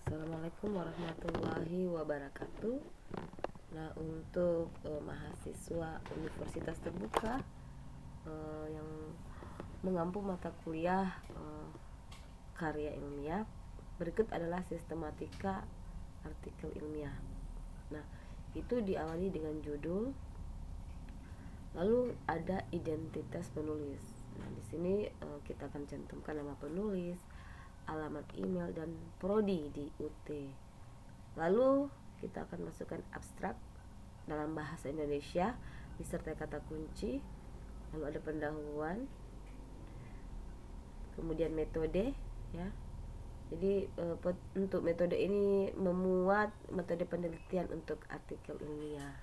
Assalamualaikum warahmatullahi wabarakatuh. Nah, untuk mahasiswa Universitas Terbuka yang mengampu mata kuliah karya ilmiah, berikut adalah sistematika artikel ilmiah. Nah, itu diawali dengan judul, lalu ada identitas penulis. Nah, di sini kita akan cantumkan nama penulis, alamat email, dan prodi di UT. Lalu kita akan masukkan abstrak dalam bahasa Indonesia disertai kata kunci. Lalu ada pendahuluan, kemudian metode, ya. Jadi untuk metode ini memuat metode penelitian untuk artikel ilmiah,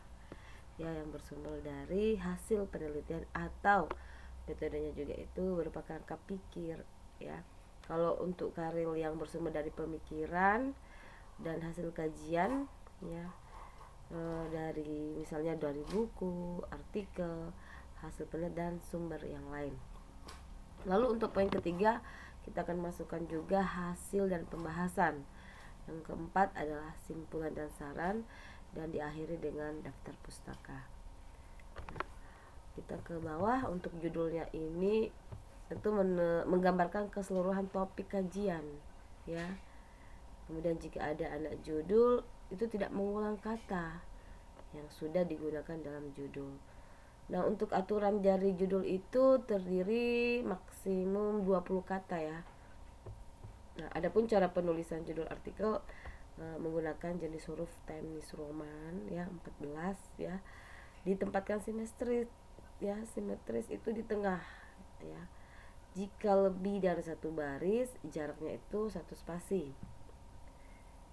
ya, yang bersumber dari hasil penelitian, atau metodenya juga itu berupa kerangka pikir, ya. Kalau untuk karya yang bersumber dari pemikiran dan hasil kajian, ya, dari misalnya dari buku, artikel, hasil penelitian, dan sumber yang lain. Lalu untuk poin ketiga, kita akan masukkan juga hasil dan pembahasan. Yang keempat adalah simpulan dan saran, dan diakhiri dengan daftar pustaka. Nah, kita ke bawah. Untuk judulnya ini tentu menggambarkan keseluruhan topik kajian, ya. Kemudian jika ada anak judul, itu tidak mengulang kata yang sudah digunakan dalam judul. Nah, untuk aturan dari judul itu terdiri maksimum 20 kata, ya. Nah, adapun cara penulisan judul artikel menggunakan jenis huruf Times Roman, ya, 14, ya. Ditempatkan simetris, ya. Simetris itu di tengah, ya. Jika lebih dari satu baris, jaraknya itu satu spasi.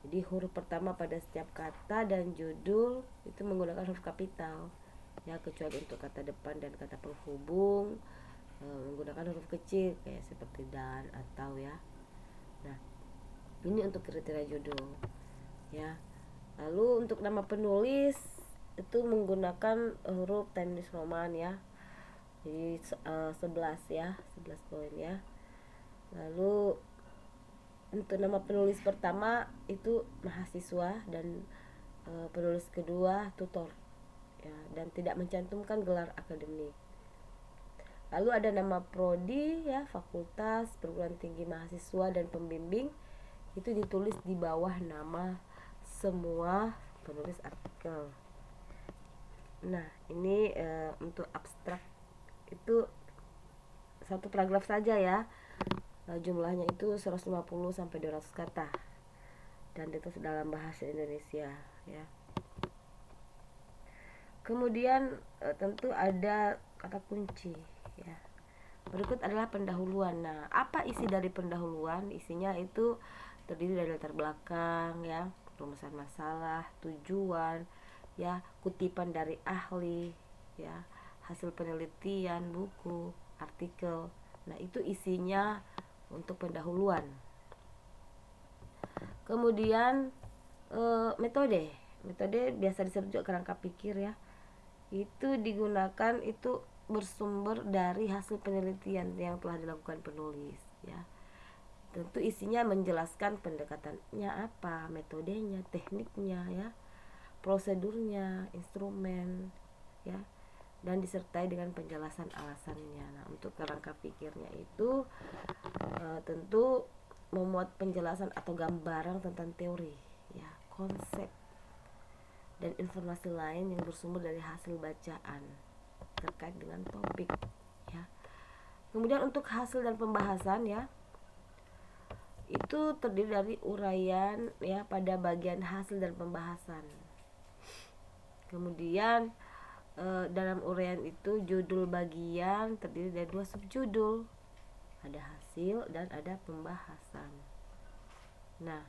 Jadi huruf pertama pada setiap kata dan judul itu menggunakan huruf kapital, ya, kecuali untuk kata depan dan kata penghubung menggunakan huruf kecil kayak seperti dan atau, ya. Nah, ini untuk kriteria judul, ya. Lalu untuk nama penulis itu menggunakan huruf Times Roman, ya. Jadi 11, ya, 11 poin, ya. Lalu untuk nama penulis pertama itu mahasiswa, dan penulis kedua tutor, ya, dan tidak mencantumkan gelar akademik. Lalu ada nama prodi, ya, fakultas, perguruan tinggi mahasiswa, dan pembimbing, itu ditulis di bawah nama semua penulis artikel. Nah, ini untuk abstrak itu satu paragraf saja, ya. Jumlahnya itu 150 sampai 200 kata, dan itu dalam bahasa Indonesia, ya. Kemudian tentu ada kata kunci, ya. Berikut adalah pendahuluan. Nah, apa isi dari pendahuluan? Isinya itu terdiri dari latar belakang, ya, rumusan masalah, tujuan, ya, kutipan dari ahli, ya, hasil penelitian, buku, artikel. Nah, itu isinya untuk pendahuluan. Kemudian metode biasa disebut juga kerangka pikir, ya. Itu digunakan, itu bersumber dari hasil penelitian yang telah dilakukan penulis, ya. Tentu isinya menjelaskan pendekatannya apa, metodenya, tekniknya, ya, prosedurnya, instrumen, ya, dan disertai dengan penjelasan alasannya. Nah, untuk kerangka pikirnya itu tentu memuat penjelasan atau gambaran tentang teori, ya, konsep, dan informasi lain yang bersumber dari hasil bacaan terkait dengan topik, ya. Kemudian untuk hasil dan pembahasan, ya, itu terdiri dari uraian, ya, pada bagian hasil dan pembahasan. Kemudian dalam uraian itu judul bagian terdiri dari 2 subjudul, ada hasil dan ada pembahasan. Nah,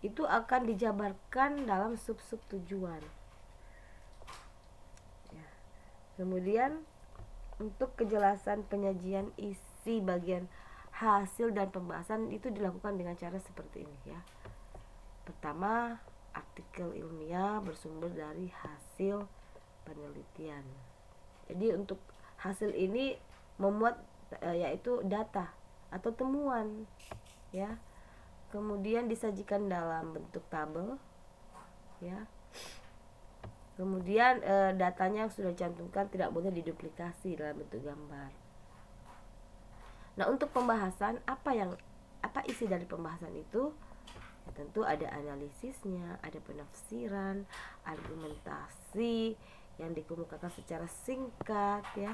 itu akan dijabarkan dalam sub-sub tujuan, ya. Kemudian untuk kejelasan penyajian isi bagian hasil dan pembahasan itu dilakukan dengan cara seperti ini, ya. Pertama, artikel ilmiah bersumber dari hasil penelitian. Jadi untuk hasil ini memuat yaitu data atau temuan, ya. kemudian disajikan dalam bentuk tabel, ya. Kemudian datanya yang sudah dicantumkan tidak boleh diduplikasi dalam bentuk gambar. Nah, untuk pembahasan apa isi dari pembahasan itu? Ya, tentu ada analisisnya, ada penafsiran, argumentasi yang dikemukakan secara singkat, ya.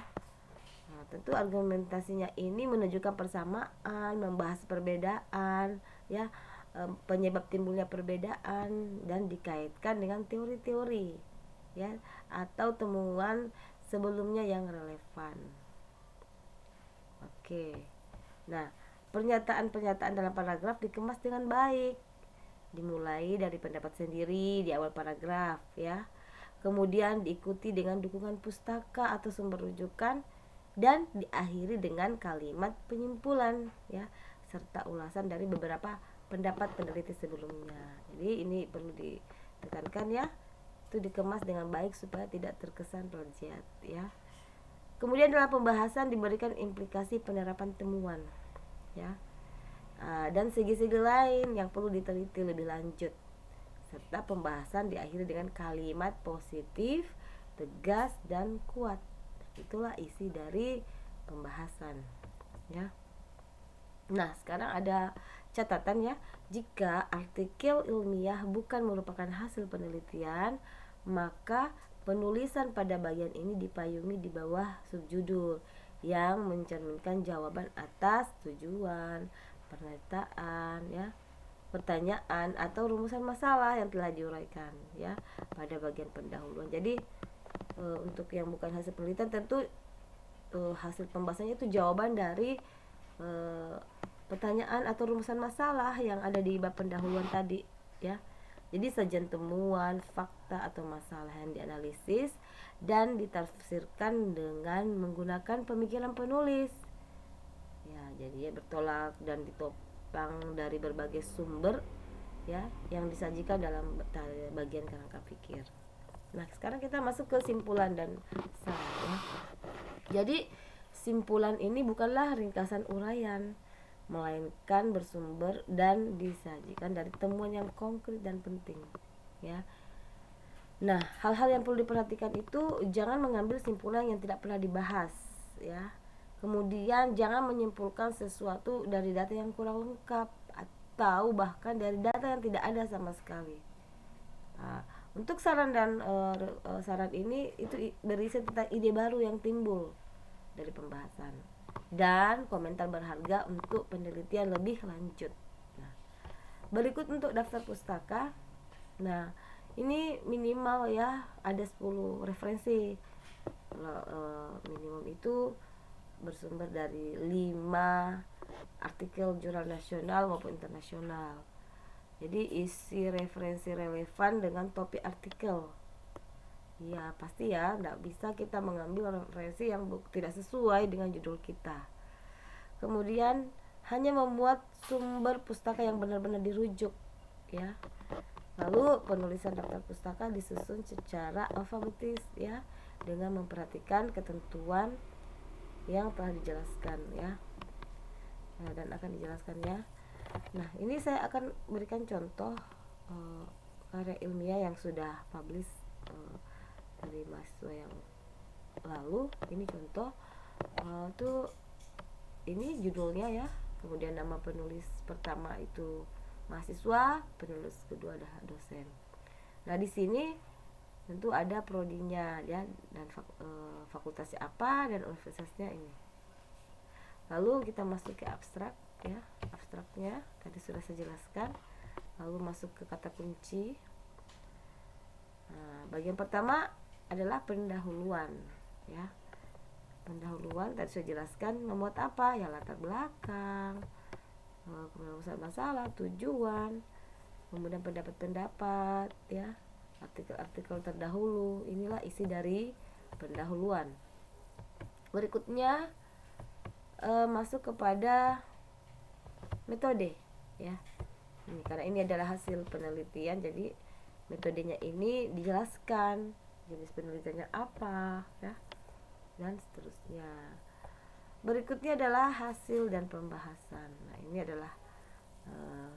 Nah, tentu argumentasinya ini menunjukkan persamaan, membahas perbedaan, ya, penyebab timbulnya perbedaan dan dikaitkan dengan teori-teori, ya, atau temuan sebelumnya yang relevan. Oke. Nah, pernyataan-pernyataan dalam paragraf dikemas dengan baik. Dimulai dari pendapat sendiri di awal paragraf, ya. Kemudian diikuti dengan dukungan pustaka atau sumber rujukan dan diakhiri dengan kalimat penyimpulan, ya, serta ulasan dari beberapa pendapat peneliti sebelumnya. Jadi ini perlu ditekankan, ya. Itu dikemas dengan baik supaya tidak terkesan plagiat, ya. Kemudian dalam pembahasan diberikan implikasi penerapan temuan, ya, dan segi-segi lain yang perlu diteliti lebih lanjut, serta pembahasan diakhiri dengan kalimat positif, tegas dan kuat. Itulah isi dari pembahasan, ya. Nah, sekarang ada catatan, ya. Jika artikel ilmiah bukan merupakan hasil penelitian, maka penulisan pada bagian ini dipayungi di bawah subjudul yang mencerminkan jawaban atas tujuan, pernyataan, ya, pertanyaan atau rumusan masalah yang telah diuraikan, ya, pada bagian pendahuluan. Jadi untuk yang bukan hasil penelitian tentu hasil pembahasannya itu jawaban dari pertanyaan atau rumusan masalah yang ada di bab pendahuluan tadi, ya. Jadi sajian temuan, fakta atau masalah yang dianalisis dan ditafsirkan dengan menggunakan pemikiran penulis. Ya, jadi bertolak dan ditopang dari berbagai sumber, ya, yang disajikan dalam bagian kerangka pikir. Nah, sekarang kita masuk ke simpulan dan saran, ya. Jadi simpulan ini bukanlah ringkasan uraian, melainkan bersumber dan disajikan dari temuan yang konkret dan penting, ya. Nah, hal-hal yang perlu diperhatikan itu jangan mengambil simpulan yang tidak pernah dibahas, ya. Kemudian jangan menyimpulkan sesuatu dari data yang kurang lengkap atau bahkan dari data yang tidak ada sama sekali. Nah, untuk saran dan saran ini itu berisi tentang ide baru yang timbul dari pembahasan dan komentar berharga untuk penelitian lebih lanjut. Nah, berikut untuk daftar pustaka. Nah, ini minimal, ya, ada 10 referensi. Minimum itu bersumber dari 5 artikel jurnal nasional maupun internasional. Jadi isi referensi relevan dengan topik artikel. Ya, pasti, ya, tidak bisa kita mengambil referensi yang tidak sesuai dengan judul kita. Kemudian hanya memuat sumber pustaka yang benar-benar dirujuk, ya. Lalu penulisan daftar pustaka disusun secara alfabetis, ya, dengan memperhatikan ketentuan yang telah dijelaskan, ya. Nah, dan akan dijelaskan, ya. Nah, ini saya akan berikan contoh karya ilmiah yang sudah publish dari mahasiswa yang lalu. Ini contoh tuh, ini judulnya, ya. Kemudian nama penulis pertama itu mahasiswa, penulis kedua adalah dosen. Nah, di sini tentu ada prodinya, ya, dan fakultasnya apa dan universitasnya ini. Lalu kita masuk ke abstrak, ya. Abstraknya tadi sudah saya jelaskan. Lalu masuk ke kata kunci. Nah, bagian pertama adalah pendahuluan, ya. Pendahuluan tadi saya jelaskan memuat apa, ya, latar belakang, kemudian masalah, tujuan, kemudian pendapat-pendapat, ya, artikel-artikel terdahulu. Inilah isi dari pendahuluan. Berikutnya masuk kepada metode, ya. Ini karena ini adalah hasil penelitian, jadi metodenya ini dijelaskan, jenis penelitiannya apa, ya, dan seterusnya. Berikutnya adalah hasil dan pembahasan. Nah, ini adalah